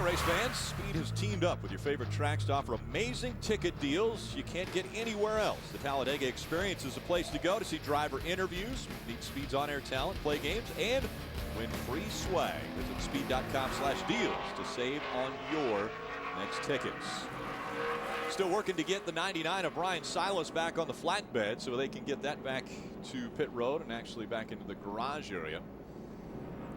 race fans. Speed has teamed up with your favorite tracks to offer amazing ticket deals you can't get anywhere else. The Talladega Experience is a place to go to see driver interviews, meet Speed's on-air talent, play games, and win free swag. Visit speed.com/deals to save on your next tickets. Still working to get the 99 of Brian Silas back on the flatbed so they can get that back to pit road and actually back into the garage area.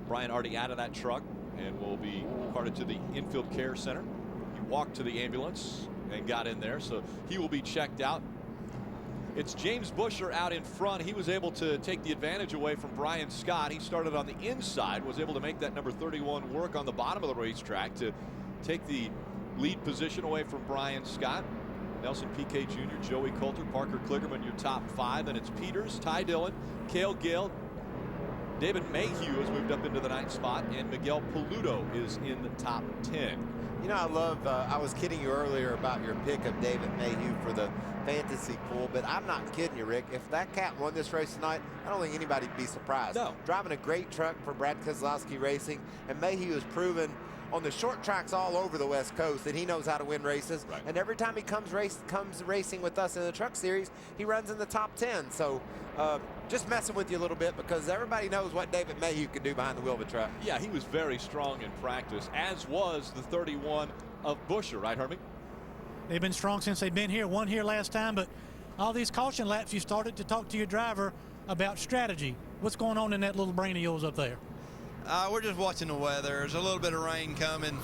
Brian already out of that truck and will be carted to the infield care center. He walked to the ambulance and got in there, so he will be checked out. It's James Busher out in front. He was able to take the advantage away from Brian Scott. He started on the inside, was able to make that number 31 work on the bottom of the racetrack to take the lead position away from Brian Scott. Nelson Piquet Jr., Joey Coulter, Parker Kligerman, your top 5. Then it's Peters, Ty Dillon, Cale Gale, David Mayhew has moved up into the 9th spot, and Miguel Paludo is in the top 10. You know, I love, I was kidding you earlier about your pick of David Mayhew for the fantasy pool, but I'm not kidding you, Rick. If that cat won this race tonight, I don't think anybody'd be surprised. No. Driving a great truck for Brad Keselowski Racing, and Mayhew has proven on the short tracks all over the West Coast that he knows how to win races. Right. And every time he comes racing with us in the truck series, he runs in the top 10. So just messing with you a little bit because everybody knows what David Mayhew can do behind the wheel of a truck. Yeah, he was very strong in practice, as was the 31 of Busher, right, Hermie? They've been strong since they've been here. Won here last time, but all these caution laps, you started to talk to your driver about strategy. What's going on in that little brain of yours up there? We're just watching the weather. There's a little bit of rain coming.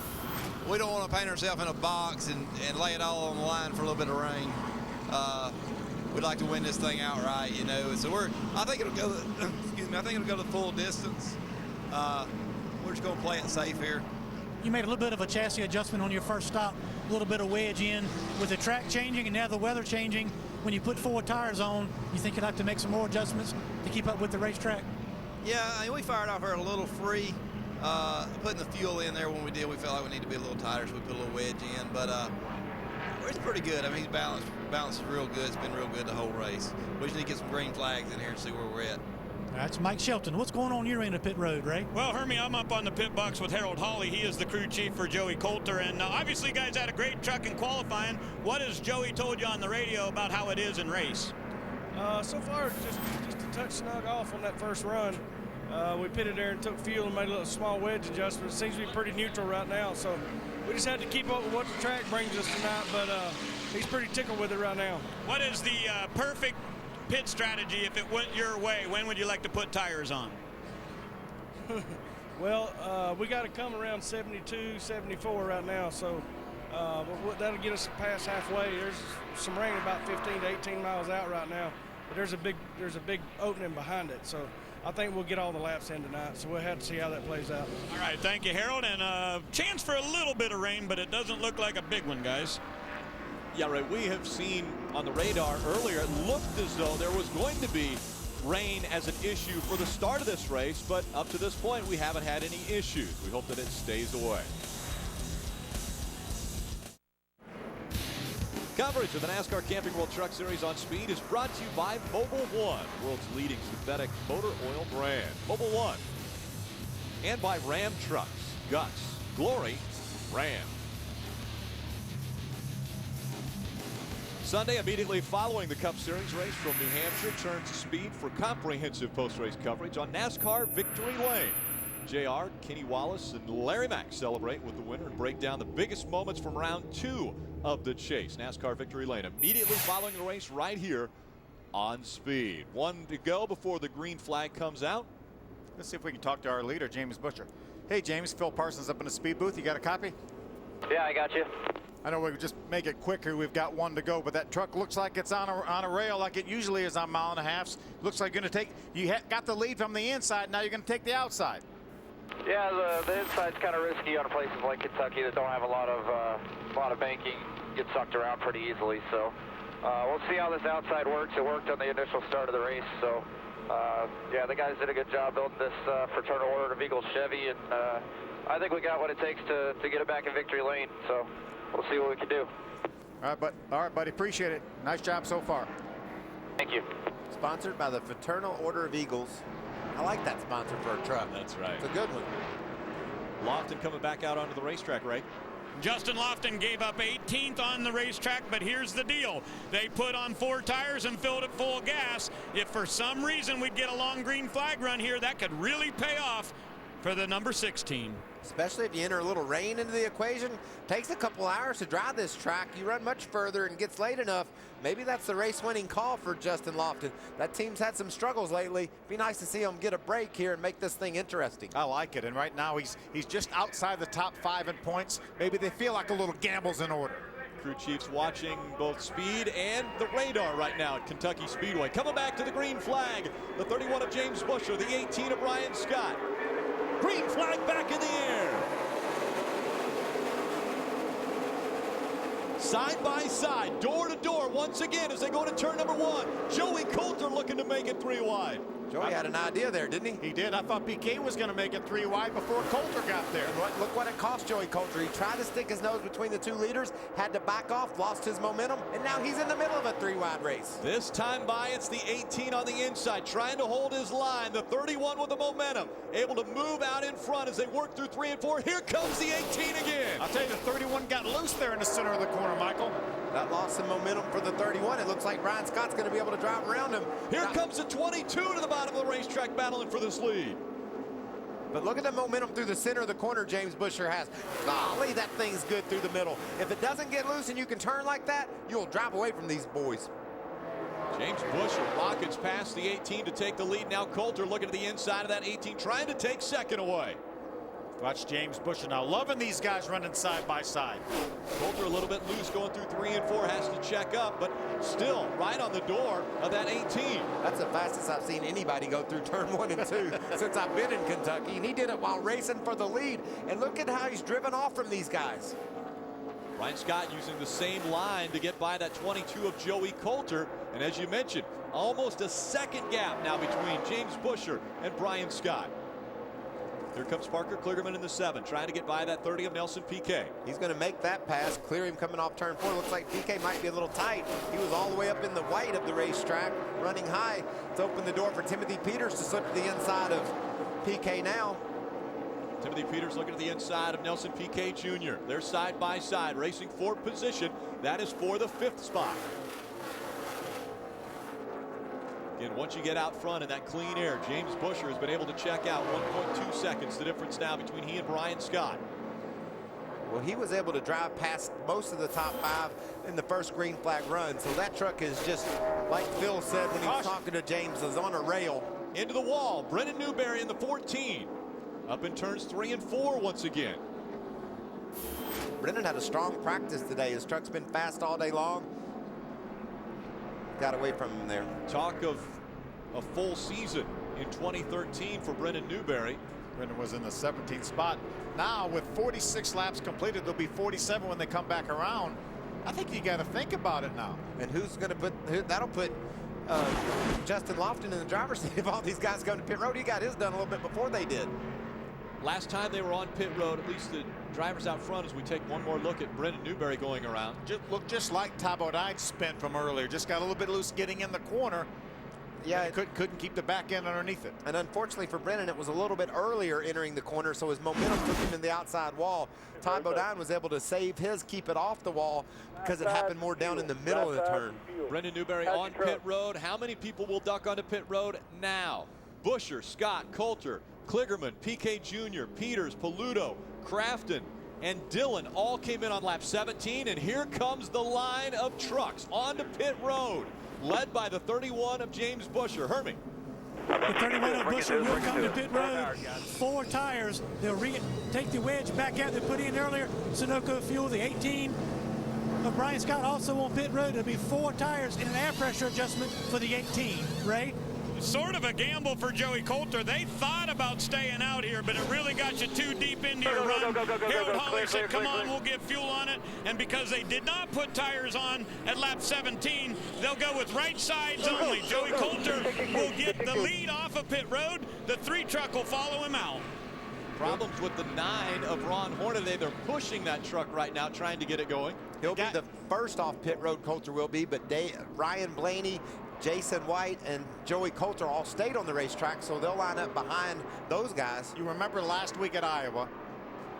We don't want to paint ourselves in a box and lay it all on the line for a little bit of rain. We'd like to win this thing outright, you know. So I think it'll go. Excuse me. I think it'll go the full distance. We're just going to play it safe here. You made a little bit of a chassis adjustment on your first stop, a little bit of wedge in with the track changing and now the weather changing. When you put 4 tires on, you think you'd have to make some more adjustments to keep up with the racetrack? Yeah, I mean, we fired off here a little free. Putting the fuel in there when we did, we felt like we need to be a little tighter, so we put a little wedge in. But it's pretty good. I mean, he's balanced. Balance is real good. It's been real good the whole race. We just need to get some green flags in here and see where we're at. That's Mike Shelton. What's going on your end of pit road, Ray? Well, Hermie, I'm up on the pit box with Harold Hawley. He is the crew chief for Joey Coulter. And obviously, you guys had a great truck in qualifying. What has Joey told you on the radio about how it is in race? So far, just a touch snug off on that first run. We pitted there and took fuel and made a little small wedge adjustment. It seems to be pretty neutral right now. So we just had to keep up with what the track brings us tonight. But he's pretty tickled with it right now. What is the perfect pit strategy if it went your way? When would you like to put tires on? Well, we got to come around 72, 74 right now. So that'll get us past halfway. There's some rain about 15 to 18 miles out right now. But there's a big opening behind it. So I think we'll get all the laps in tonight, so we'll have to see how that plays out. All right, thank you, Harold. And chance for a little bit of rain, but it doesn't look like a big one, guys. Yeah, right. We have seen on the radar earlier, it looked as though there was going to be rain as an issue for the start of this race, but up to this point, we haven't had any issues. We hope that it stays away. Coverage of the NASCAR Camping World Truck Series on Speed is brought to you by Mobil 1, world's leading synthetic motor oil brand. Mobil 1. And by Ram Trucks. Guts. Glory. Ram. Sunday, immediately following the Cup Series race from New Hampshire, turn to Speed for comprehensive post-race coverage on NASCAR Victory Lane. JR, Kenny Wallace, and Larry Mack celebrate with the winner and break down the biggest moments from round 2 of the chase. NASCAR Victory Lane immediately following the race right here on Speed. 1 to go before the green flag comes out. Let's see if we can talk to our leader, James Busher. Hey, James, Phil Parsons up in the speed booth. You got a copy? Yeah, I got you. I know we could just make it quicker. We've got 1 to go, but that truck looks like it's on a rail like it usually is on 1.5 miles. Looks like you're going to take, got the lead from the inside. Now you're going to take the outside. Yeah, the inside's kind of risky on places like Kentucky that don't have a lot of banking. Get sucked around pretty easily. So we'll see how this outside works. It worked on the initial start of the race. So yeah, the guys did a good job building this fraternal order of Eagles Chevy, and I think we got what it takes to get it back in victory lane. So we'll see what we can do. All right, buddy. Appreciate it. Nice job so far. Thank you. Sponsored by the Fraternal Order of Eagles. I like that sponsor for a truck. That's right. It's a good one. Lofton coming back out onto the racetrack, Ray. Justin Lofton gave up 18th on the racetrack, but here's the deal. They put on 4 tires and filled it full of gas. If for some reason we'd get a long green flag run here, that could really pay off for the number 16. Especially if you enter a little rain into the equation. Takes a couple hours to drive this track. You run much further and gets late enough. Maybe that's the race-winning call for Justin Lofton. That team's had some struggles lately. Be nice to see him get a break here and make this thing interesting. I like it, and right now he's just outside the top 5 in points. Maybe they feel like a little gamble's in order. Crew chiefs watching both speed and the radar right now at Kentucky Speedway. Coming back to the green flag, the 31 of James Buescher, the 18 of Brian Scott. Green flag back in the air. Side by side, door to door once again as they go to turn number 1. Joey Coulter looking to make it 3 wide. Joey had an idea there, didn't he? He did. I thought PK was going to make it 3 wide before Coulter got there. Look what it cost Joey Coulter. He tried to stick his nose between the 2 leaders, had to back off, lost his momentum, and now he's in the middle of a 3-wide race. This time by, it's the 18 on the inside, trying to hold his line. The 31 with the momentum, able to move out in front as they work through 3 and 4. Here comes the 18 again. I'll tell you, the 31 got loose there in the center of the corner, Michael. That lost some momentum for the 31. It looks like Brian Scott's going to be able to drive around him. Here comes the 22 to the bottom of the racetrack, battling for this lead. But look at the momentum through the center of the corner James Buescher has. Golly, that thing's good through the middle. If it doesn't get loose and you can turn like that, you'll drive away from these boys. James Buescher rockets past the 18 to take the lead. Now Coulter looking at the inside of that 18, trying to take second away. Watch James Buescher now, loving these guys running side by side. Coulter a little bit loose going through 3 and 4, has to check up, but still right on the door of that 18. That's the fastest I've seen anybody go through turn 1 and 2 since I've been in Kentucky, and he did it while racing for the lead. And look at how he's driven off from these guys. Brian Scott using the same line to get by that 22 of Joey Coulter. And as you mentioned, almost a second gap now between James Buescher and Brian Scott. Here comes Parker Kligerman in the 7, trying to get by that 30 of Nelson Piquet. He's going to make that pass, clear him coming off turn 4. Looks like Piquet might be a little tight. He was all the way up in the white of the racetrack, running high to open the door for Timothy Peters to slip to the inside of Piquet now. Timothy Peters looking at the inside of Nelson Piquet Jr. They're side by side, racing for position. That is for the 5th spot. Again, once you get out front in that clean air, James Buescher has been able to check out 1.2 seconds. The difference now between he and Brian Scott. Well, he was able to drive past most of the top 5 in the first green flag run. So that truck is just, like Phil said when he was talking to James, is on a rail. Into the wall, Brendan Newberry in the 14. Up in turns 3 and 4 once again. Brendan had a strong practice today. His truck's been fast all day long. Got away from him there. Talk of a full season in 2013 for Brendan Newberry. Brendan was in the 17th spot. Now with 46 laps completed, there'll be 47 when they come back around. I think you got to think about it now. And who's going to put, that'll put Justin Lofton in the driver's seat if all these guys go to pit road. He got his done a little bit before they did. Last time they were on pit road, at least the drivers out front, as we take one more look at Brendan Newberry going around. Looked just like Ty Bodine's spin from earlier. Just got a little bit loose getting in the corner. Yeah, couldn't keep the back end underneath it. And unfortunately for Brendan, it was a little bit earlier entering the corner, so his momentum took him in the outside wall. Ty Bodine was able to save his, keep it off the wall, because it happened more down in the middle of the turn. Brendan Newberry on pit road. How many people will duck onto pit road now? Buescher, Scott, Coulter, Kligerman, Piquet Jr., Peters, Paluto, Crafton, and Dillon all came in on lap 17, and here comes the line of trucks onto pit road, led by the 31 of James Buescher. Hermie. The 31 of Buescher will come to pit road. 4 tires. They'll take the wedge back out they put in earlier. Sunoco fuel, the 18 of Brian Scott also on pit road. There'll be 4 tires and an air pressure adjustment for the 18. Ray? Sort of a gamble for Joey Coulter. They thought about staying out here, but it really got you too deep into your run. Harold Holly said, come on, we'll get fuel on it. And because they did not put tires on at lap 17, they'll go with right sides only. Joey Coulter will get the lead off of pit road. The 3 truck will follow him out. Problems with the 9 of Ron Hornaday. They're pushing that truck right now, trying to get it going. He'll be the first off pit road, Coulter will be, but Ryan Blaney, Jason White, and Joey Coulter all stayed on the racetrack, so they'll line up behind those guys. You remember last week at Iowa,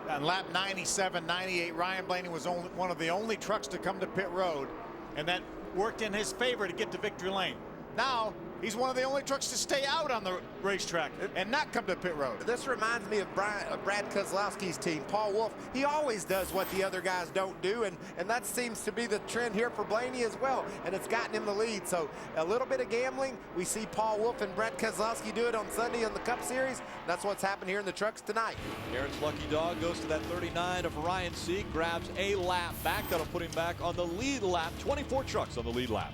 On lap 97, 98, Ryan Blaney was one of the only trucks to come to pit road, and that worked in his favor to get to victory lane. Now, he's one of the only trucks to stay out on the racetrack and not come to pit road. This reminds me of Brad Keselowski's team, Paul Wolfe. He always does what the other guys don't do, and that seems to be the trend here for Blaney as well, and it's gotten him the lead. So a little bit of gambling. We see Paul Wolfe and Brad Keselowski do it on Sunday in the Cup Series. That's what's happened here in the trucks tonight. Aaron's lucky dog goes to that 39 of Ryan Sieg, grabs a lap back. That'll put him back on the lead lap. 24 trucks on the lead lap.